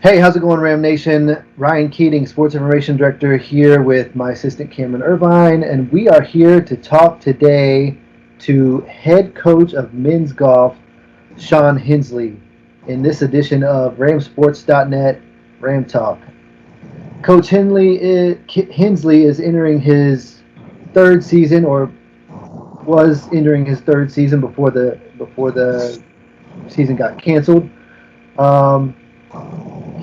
Hey, how's it going, Ram Nation? Ryan Keating, Sports Information Director, here with my assistant Cameron Irvine, and we are here to talk today to head coach of men's golf, Shaun Hensley, in this edition of RamSports.net Ram Talk. Hensley is entering his third season, or was entering his third season before the season got canceled. Um,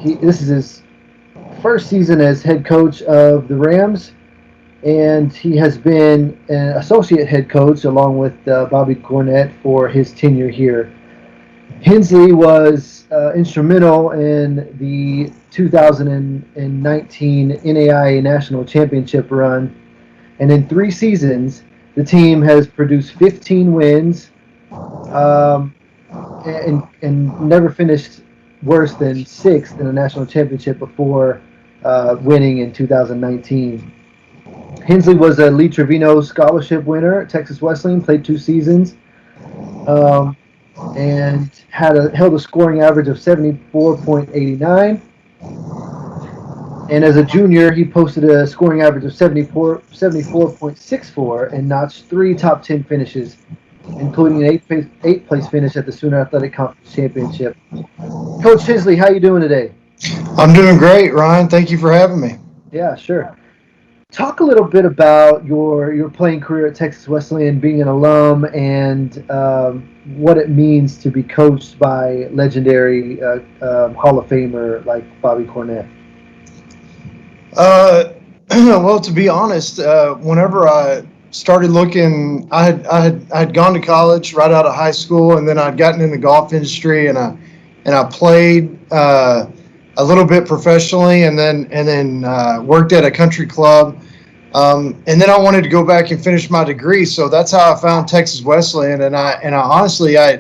this is his first season as head coach of the Rams, and he has been an associate head coach along with Bobby Cornett for his tenure here. Hensley was instrumental in the 2019 NAIA National Championship run, and in 3 seasons, the team has produced 15 wins um, and never finished worse than sixth in the national championship before winning in 2019. Hensley was a Lee Trevino scholarship winner at Texas Wesleyan, played 2 seasons, um, and held a scoring average of 74.89. And as a junior, he posted a scoring average of 74.64 and notched 3 top 10 finishes, including an eighth place finish at the Sooner Athletic Conference Championship. Coach Hensley, how you doing today? I'm doing great, Ryan. Thank you for having me. Yeah, sure. Talk a little bit about your playing career at Texas Wesleyan, being an alum, and what it means to be coached by legendary Hall of Famer like Bobby Cornett. Well, to be honest, whenever I started looking, I had gone to college right out of high school, and then I'd gotten in the golf industry, and I played a little bit professionally, and then worked at a country club, and then I wanted to go back and finish my degree. So that's how I found Texas Wesleyan, and I honestly, I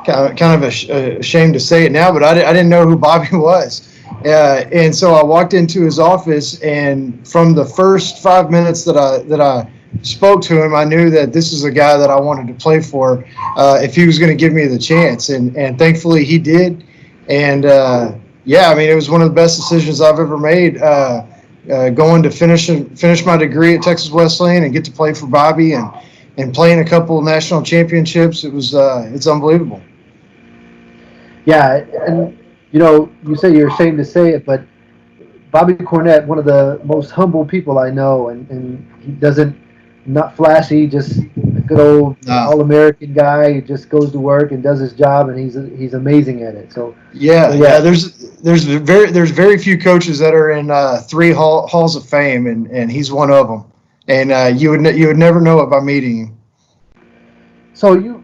kind of ashamed to say it now, but I didn't know who Bobby was. And so I walked into his office, and from the first 5 minutes that I spoke to him, I knew that this is a guy that I wanted to play for if he was going to give me the chance. And thankfully he did. And yeah, I mean, it was one of the best decisions I've ever made. Going to finish my degree at Texas Wesleyan and get to play for Bobby and playing a couple of national championships. It's unbelievable. Yeah, and you say you're ashamed to say it, but Bobby Cornett, one of the most humble people I know, and he doesn't not flashy, just a good old Uh, all-American guy who just goes to work and does his job, and he's amazing at it. So Yeah. yeah. There's very few coaches that are in three halls of fame, and he's one of them. And you would never know it by meeting him. So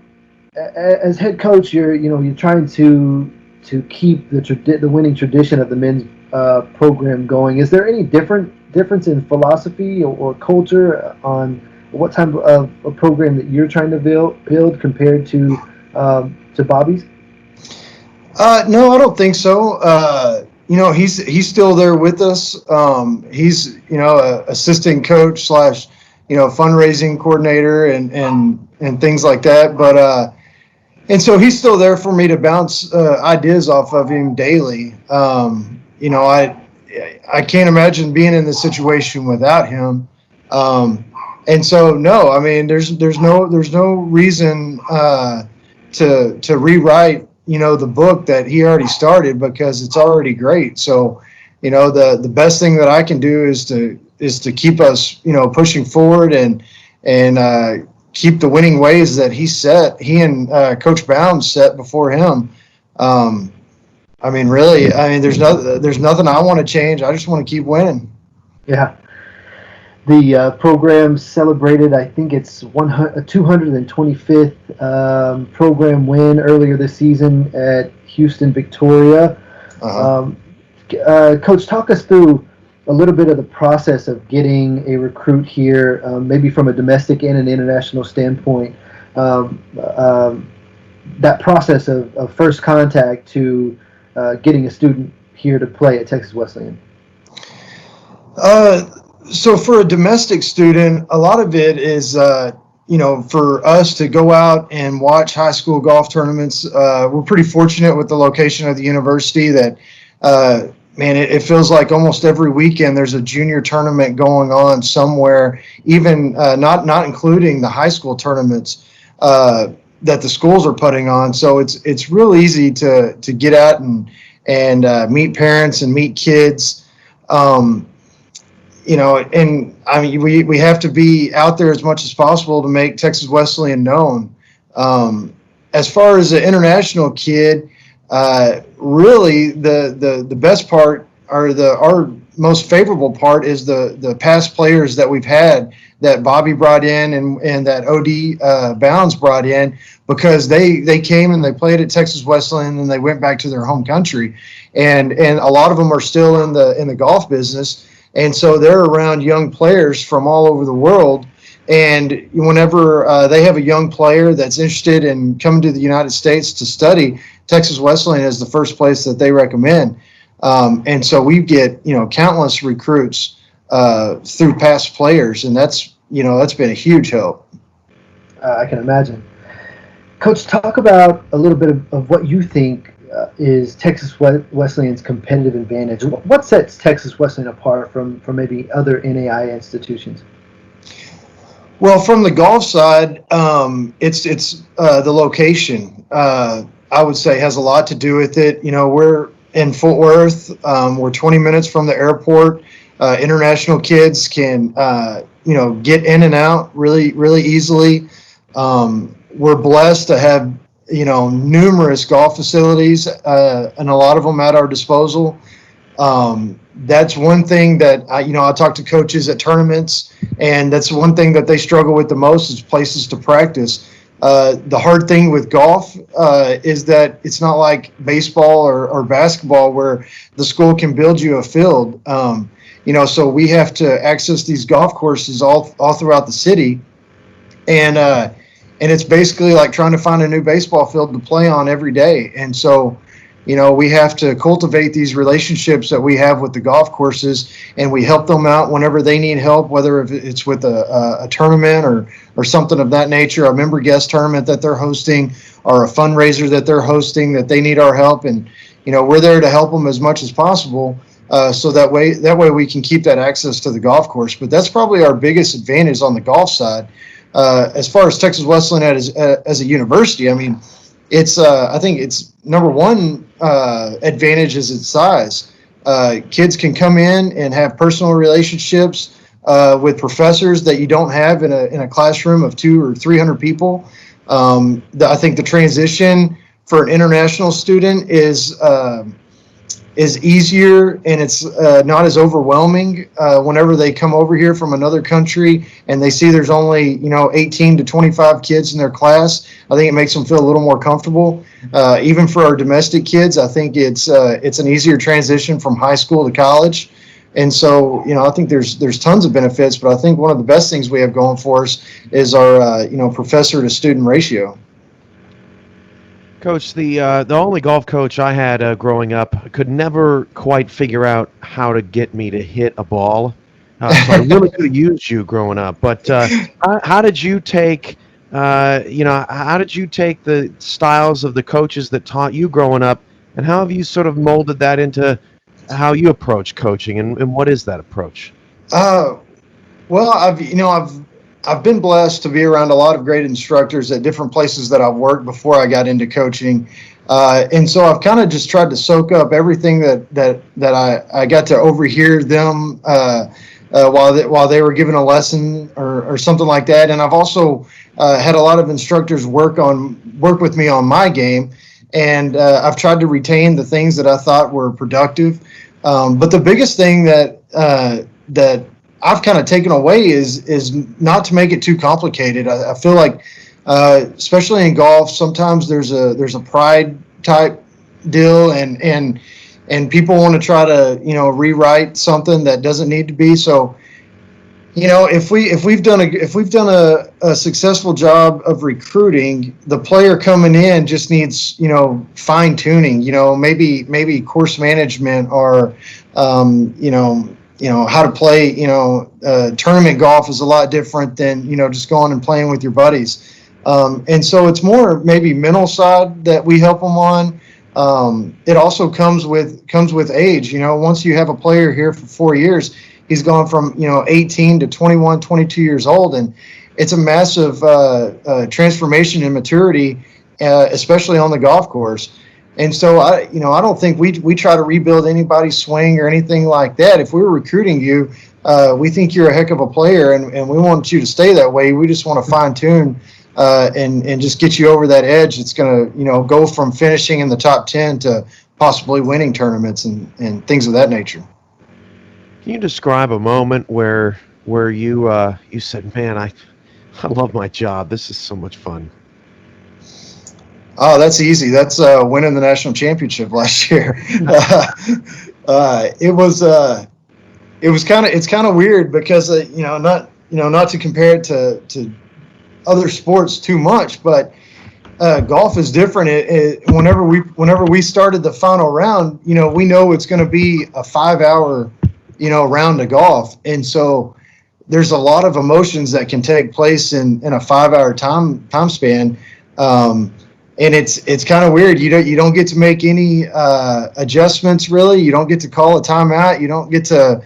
as head coach, you're trying to keep the winning tradition of the men's program going. Is there any difference in philosophy or culture on what type of a program that you're trying to build compared to Bobby's? No, I don't think so. He's still there with us. He's a assistant coach slash fundraising coordinator and things like that. But and so he's still there for me to bounce ideas off of him daily. I can't imagine being in this situation without him. And so no, I mean there's no reason to rewrite the book that he already started, because it's already great. So the best thing that I can do is to keep us pushing forward and keep the winning ways that he and Coach Bounds set before him. I mean, really, there's nothing I want to change. I just want to keep winning. Yeah. The program celebrated, I think it's 225th program win earlier this season at Houston, Victoria. Uh-huh. Coach, talk us through a little bit of the process of getting a recruit here, maybe from a domestic and an international standpoint. Um, um, that process of first contact to getting a student here to play at Texas Wesleyan. Uh, so for a domestic student, a lot of it is for us to go out and watch high school golf tournaments, we're pretty fortunate with the location of the university that, man, it feels like almost every weekend there's a junior tournament going on somewhere, even not including the high school tournaments that the schools are putting on. So it's real easy to get out and meet parents and meet kids. And I mean, we have to be out there as much as possible to make Texas Wesleyan known. As far as the international kid, really the best part, or our most favorable part, is the past players that we've had, that Bobby brought in and that OD Bounds brought in, because they came and they played at Texas Wesleyan and they went back to their home country, and a lot of them are still in the golf business. And so they're around young players from all over the world. And whenever they have a young player that's interested in coming to the United States to study, Texas Wesleyan is the first place that they recommend. And so we get, countless recruits through past players. And that's been a huge help. I can imagine. Coach, talk about a little bit of what you think is Texas Wesleyan's competitive advantage. What sets Texas Wesleyan apart from maybe other NAI institutions? Well, from the golf side, it's the location. I would say has a lot to do with it. We're in Fort Worth. We're 20 minutes from the airport. International kids can get in and out really, really easily. We're blessed to have numerous golf facilities, and a lot of them at our disposal. That's one thing that I talk to coaches at tournaments, and that's one thing that they struggle with the most is places to practice. The hard thing with golf is that it's not like baseball or basketball where the school can build you a field. So we have to access these golf courses all throughout the city, and it's basically like trying to find a new baseball field to play on every day. And so, we have to cultivate these relationships that we have with the golf courses, and we help them out whenever they need help, whether it's with a tournament or something of that nature, a member guest tournament that they're hosting, or a fundraiser that they're hosting that they need our help. And, we're there to help them as much as possible. So that way we can keep that access to the golf course. But that's probably our biggest advantage on the golf side. As far as Texas Wesleyan as a university, I mean, I think it's number one advantage is its size. Kids can come in and have personal relationships with professors that you don't have in a classroom of 200 or 300 people. I think the transition for an international student is easier, and it's not as overwhelming whenever they come over here from another country and they see there's only 18 to 25 kids in their class. I think it makes them feel a little more comfortable. Even for our domestic kids, I think it's an easier transition from high school to college. And so, I think there's tons of benefits, but I think one of the best things we have going for us is our professor to student ratio. Coach, the only golf coach I had growing up could never quite figure out how to get me to hit a ball. So I really could have used you growing up. But how did you take, how did you take the styles of the coaches that taught you growing up, and how have you sort of molded that into how you approach coaching, and what is that approach? Well, I've been blessed to be around a lot of great instructors at different places that I've worked before I got into coaching. And so I've kind of just tried to soak up everything that I got to overhear them while they were giving a lesson or something like that. And I've also had a lot of instructors work with me on my game, and I've tried to retain the things that I thought were productive. But the biggest thing that I've kind of taken away is not to make it too complicated. I feel like, especially in golf, sometimes there's a pride type deal, and people want to try to rewrite something that doesn't need to be. So, if we've done a successful job of recruiting, the player coming in just needs fine tuning. Maybe course management or how to play. Tournament golf is a lot different than just going and playing with your buddies. And so it's more maybe mental side that we help them on. It also comes with age. Once you have a player here for 4 years, he's gone from 18 to 21, 22 years old, and it's a massive transformation in maturity, especially on the golf course. And so I don't think we try to rebuild anybody's swing or anything like that. If we're recruiting you, we think you're a heck of a player, and we want you to stay that way. We just want to fine tune and just get you over that edge. It's going to go from finishing in the top 10 to possibly winning tournaments and things of that nature. Can you describe a moment where you said, "Man, I love my job. This is so much fun." Oh, that's easy. That's winning the national championship last year. It's kind of weird because not to compare it to other sports too much, but golf is different. Whenever we started the final round, we know it's going to be a 5-hour round of golf, and so there's a lot of emotions that can take place in a 5-hour time span. And it's kind of weird. You don't get to make any adjustments really. You don't get to call a timeout. You don't get to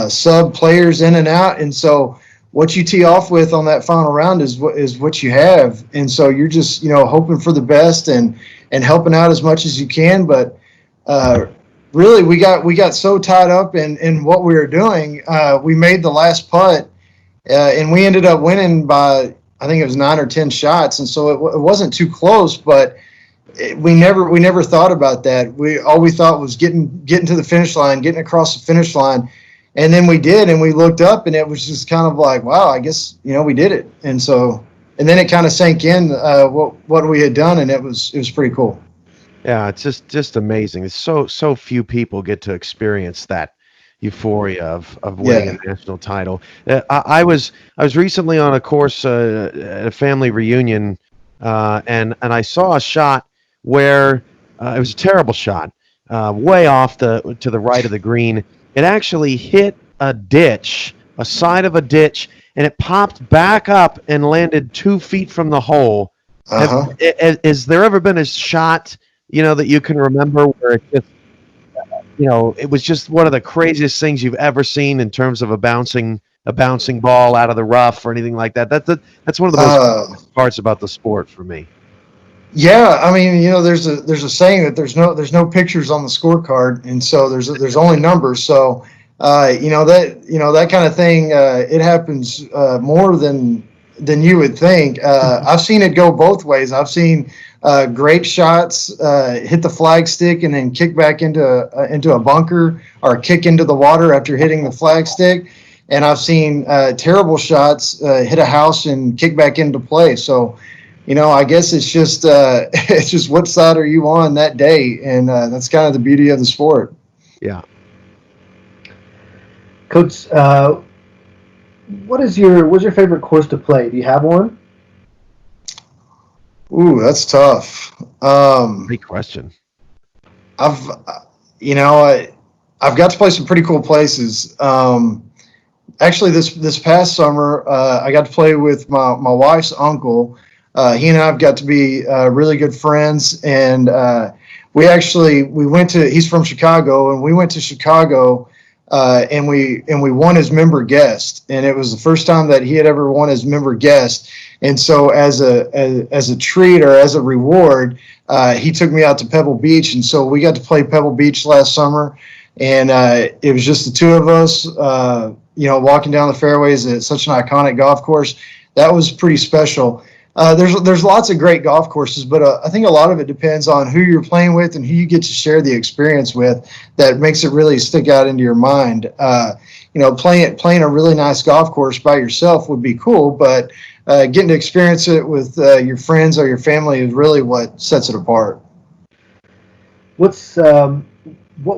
sub players in and out. And so what you tee off with on that final round is what you have. And so you're just hoping for the best and helping out as much as you can. But really, we got so tied up in what we were doing. We made the last putt, and we ended up winning by, I think it was 9 or 10 shots, and so it wasn't too close. But we never thought about that. All we thought was getting to the finish line, getting across the finish line, and then we did, and we looked up, and it was just kind of like, wow, I guess we did it. And then it kind of sank in what we had done, and it was pretty cool. Yeah, it's just amazing. It's so few people get to experience that euphoria of winning a national title. I was recently on a course at a family reunion, and I saw a shot where it was a terrible shot, way off to the right of the green. It actually hit a ditch, a side of a ditch, and it popped back up and landed 2 feet from the hole. Has there ever been a shot that you can remember where it just it was just one of the craziest things you've ever seen in terms of a bouncing ball out of the rough or anything like that? That's one of the most fun parts about the sport for me. Yeah, I mean, there's a saying that there's no pictures on the scorecard, and so there's only numbers. So that kind of thing, it happens more than you would think. I've seen it go both ways. I've seen great shots hit the flag stick and then kick back into a bunker or kick into the water after hitting the flag stick, and I've seen terrible shots hit a house and kick back into play. So I guess it's just what side are you on that day, and that's kind of the beauty of the sport. Yeah. Coach, what's your favorite course to play? Do you have one? Ooh, that's tough. Great question. I've got to play some pretty cool places. Actually, this past summer, I got to play with my wife's uncle. He and I have got to be really good friends, and we went to. He's from Chicago, and we went to Chicago. And we won as member guest, and it was the first time that he had ever won as member guest. And so as a treat or as a reward, he took me out to Pebble Beach, and so we got to play Pebble Beach last summer, and it was just the two of us, walking down the fairways at such an iconic golf course. That was pretty special. There's lots of great golf courses, but I think a lot of it depends on who you're playing with and who you get to share the experience with. That makes it really stick out into your mind. Playing a really nice golf course by yourself would be cool, but getting to experience it with your friends or your family is really what sets it apart. What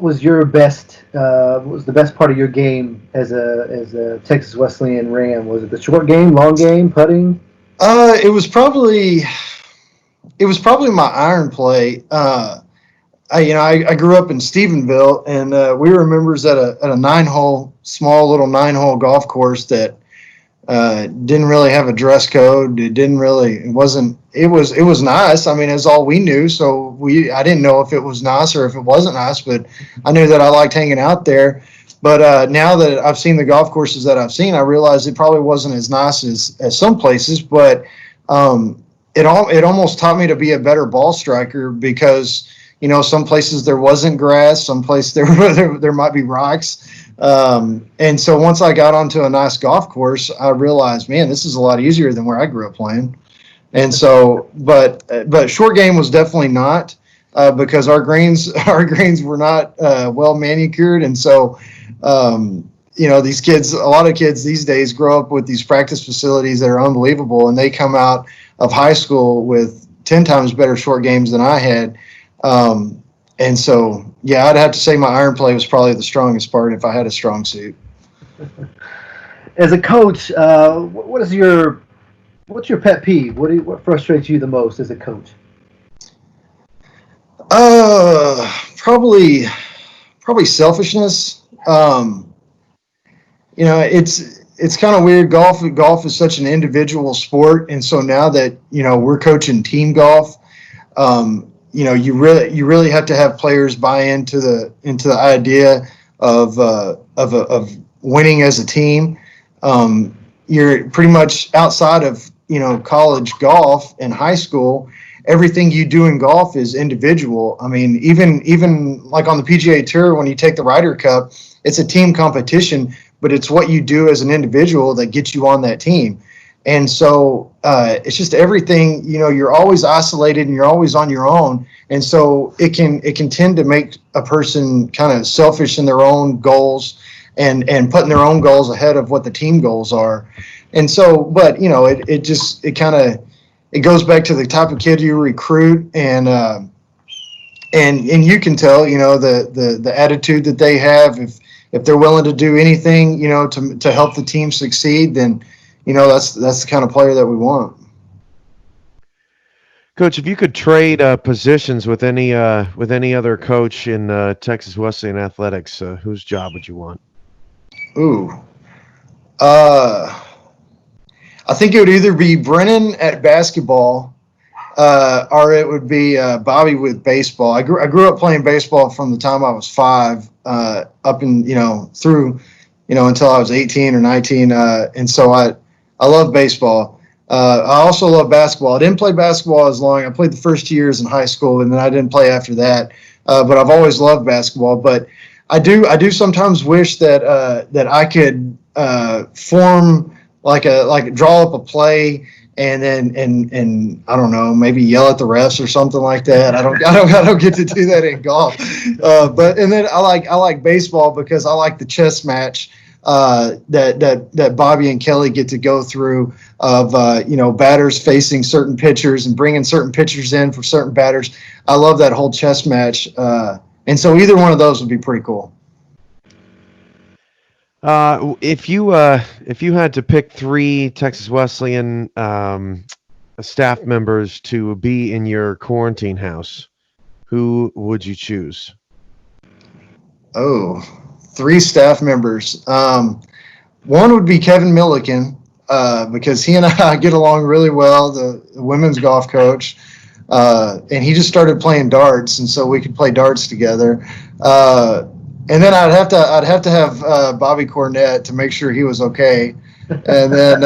was your best? What was the best part of your game as a Texas Wesleyan Ram? Was it the short game, long game, putting? It was probably my iron play. I grew up in Stephenville, and we were members at a small little 9-hole golf course that didn't really have a dress code. It was nice. I mean, it's all we knew. So I didn't know if it was nice or if it wasn't nice, but I knew that I liked hanging out there. But now that I've seen the golf courses that I've seen, I realize it probably wasn't as nice as some places, but it almost taught me to be a better ball striker because, some places there wasn't grass, some places there might be rocks. And so once I got onto a nice golf course, I realized, man, this is a lot easier than where I grew up playing. And so, but short game was definitely not, because our greens were not well manicured. And so, a lot of kids these days grow up with these practice facilities that are unbelievable, and they come out of high school with 10 times better short games than I had. And so, yeah, I'd have to say my iron play was probably the strongest part if I had a strong suit. As a coach, what's your pet peeve? What frustrates you the most as a coach? Probably selfishness. It's kind of weird. Golf is such an individual sport, and so now that we're coaching team golf, you really have to have players buy into the idea of winning as a team. You're pretty much outside of college golf and high school. Everything you do in golf is individual. I mean, even like on the PGA Tour, when you take the Ryder Cup, it's a team competition, but it's what you do as an individual that gets you on that team. And so it's just everything, you're always isolated and you're always on your own. And so it can tend to make a person kind of selfish in their own goals and putting their own goals ahead of what the team goals are. And so, but it goes back to the type of kid you recruit and you can tell, the attitude that they have. If they're willing to do anything, to help the team succeed, then that's the kind of player that we want. Coach, if you could trade positions with any other coach in Texas Wesleyan Athletics, whose job would you want? Ooh, I think it would either be Brennan at basketball, or it would be Bobby with baseball. I grew up playing baseball from the time I was 5 up in through until I was 18 or 19, and so I love baseball. I also love basketball. I didn't play basketball as long. I played the first 2 years in high school, and then I didn't play after that. But I've always loved basketball. But I do sometimes wish that I could form draw up a play and then and I don't know, maybe yell at the refs or something like that. I don't get to do that in golf. But then I like baseball because I like the chess match that Bobby and Kelly get to go through of batters facing certain pitchers and bringing certain pitchers in for certain batters. I love that whole chess match, and so either one of those would be pretty cool. If you had to pick 3 Texas Wesleyan staff members to be in your quarantine house, who would you choose? Oh, 3 staff members. One would be Kevin Milliken, because he and I get along really well, the women's golf coach, and he just started playing darts, and so we could play darts together. And then I'd have to have Bobby Cornett to make sure he was okay, and then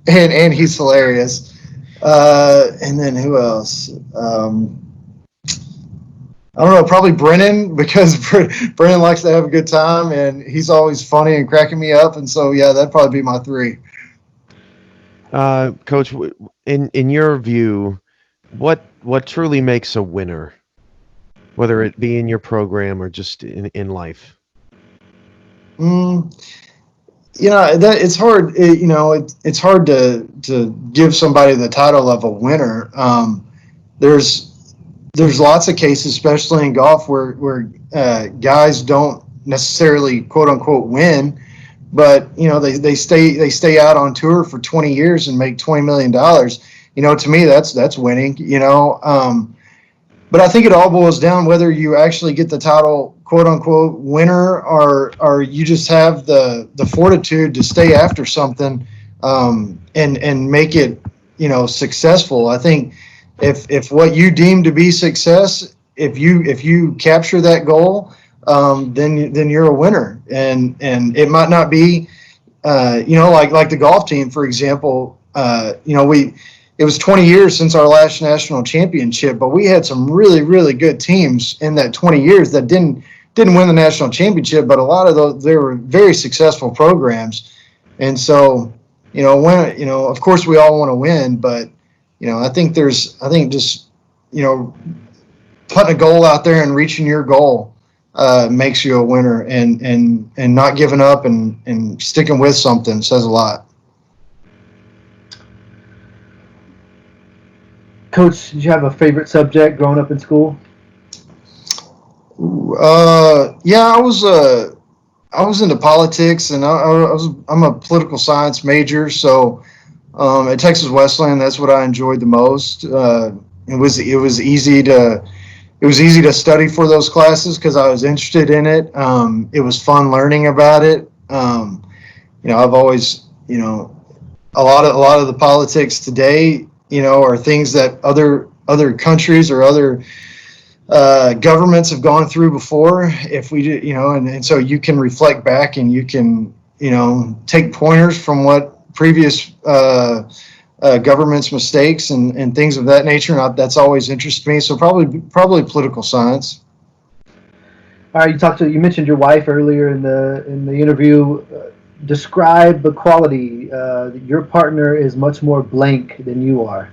and he's hilarious. And then who else? I don't know, probably Brennan, because Brennan likes to have a good time, and he's always funny and cracking me up. And so, yeah, that'd probably be my 3. Coach, in your view, what truly makes a winner, whether it be in your program or just in life? It's hard. It's hard to give somebody the title of a winner. There's lots of cases, especially in golf, where guys don't necessarily quote unquote win, but they stay out on tour for 20 years and make $20 million. To me, that's winning. But I think it all boils down whether you actually get the title, quote unquote, winner, or you just have the fortitude to stay after something, and make it, successful. I think if what you deem to be success, if you capture that goal, then you're a winner. And it might not be, like the golf team, for example. It was 20 years since our last national championship, but we had some really, really good teams in that 20 years that didn't win the national championship, but a lot of those, they were very successful programs. And so, of course we all want to win, but I think just, putting a goal out there and reaching your goal makes you a winner, and not giving up and sticking with something says a lot. Coach, did you have a favorite subject growing up in school? Yeah, I was into politics, and I'm a political science major. So at Texas Wesleyan, that's what I enjoyed the most. It was easy to study for those classes because I was interested in it. It was fun learning about it. I've always, a lot of the politics today, are things that other countries or other governments have gone through before. If we do, and so you can reflect back, and you can, take pointers from what previous government's mistakes and things of that nature. And that's always interested me. So probably political science. All right, you mentioned your wife earlier in the interview. Describe the quality. Your partner is much more blank than you are.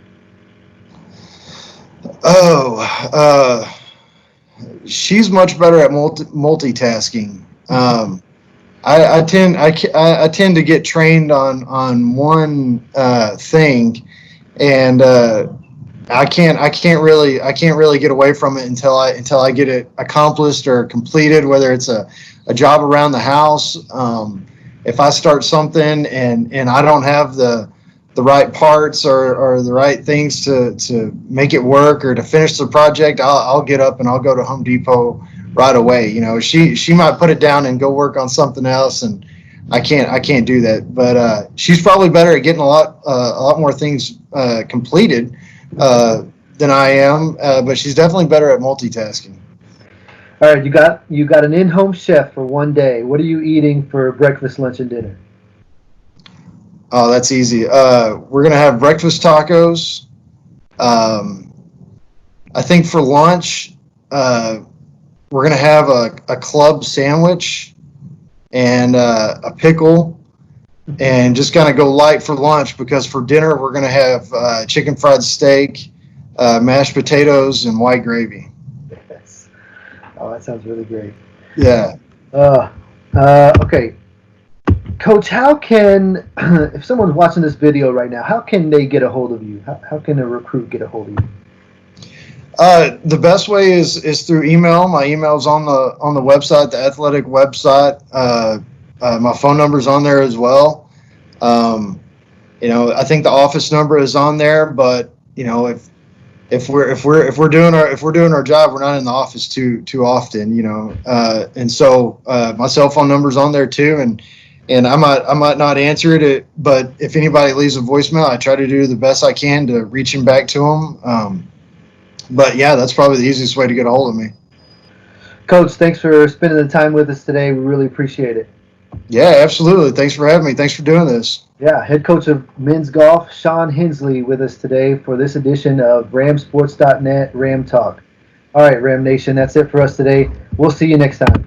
She's much better at multitasking. I tend to get trained on one thing, and I can't really get away from it until I get it accomplished or completed. Whether it's a job around the house, if I start something and I don't have the right parts or the right things to make it work or to finish the project, I'll get up and I'll go to Home Depot right away. She might put it down and go work on something else, and I can't do that. But she's probably better at getting a lot more things completed than I am. But she's definitely better at multitasking. All right, you got an in-home chef for one day. What are you eating for breakfast, lunch, and dinner? Oh, that's easy. We're gonna have breakfast tacos. I think for lunch, we're gonna have a club sandwich and a pickle, and just kind of go light for lunch, because for dinner we're gonna have chicken fried steak, mashed potatoes, and white gravy. Yes. Oh, that sounds really great. Yeah. Okay. Coach, how can, if someone's watching this video right now, how can they get a hold of you? How can a recruit get a hold of you? The best way is through email. My email's on the website, the athletic website. My phone number's on there as well. I think the office number is on there, but if we're doing our job, we're not in the office too often, and so my cell phone number's on there too, and I might not answer it, but if anybody leaves a voicemail, I try to do the best I can to reach them back to them. But yeah, that's probably the easiest way to get a hold of me. Coach, thanks for spending the time with us today. We really appreciate it. Yeah, absolutely. Thanks for having me. Thanks for doing this. Yeah, head coach of men's golf, Shaun Hensley, with us today for this edition of RamSports.net Ram Talk. All right, Ram Nation, that's it for us today. We'll see you next time.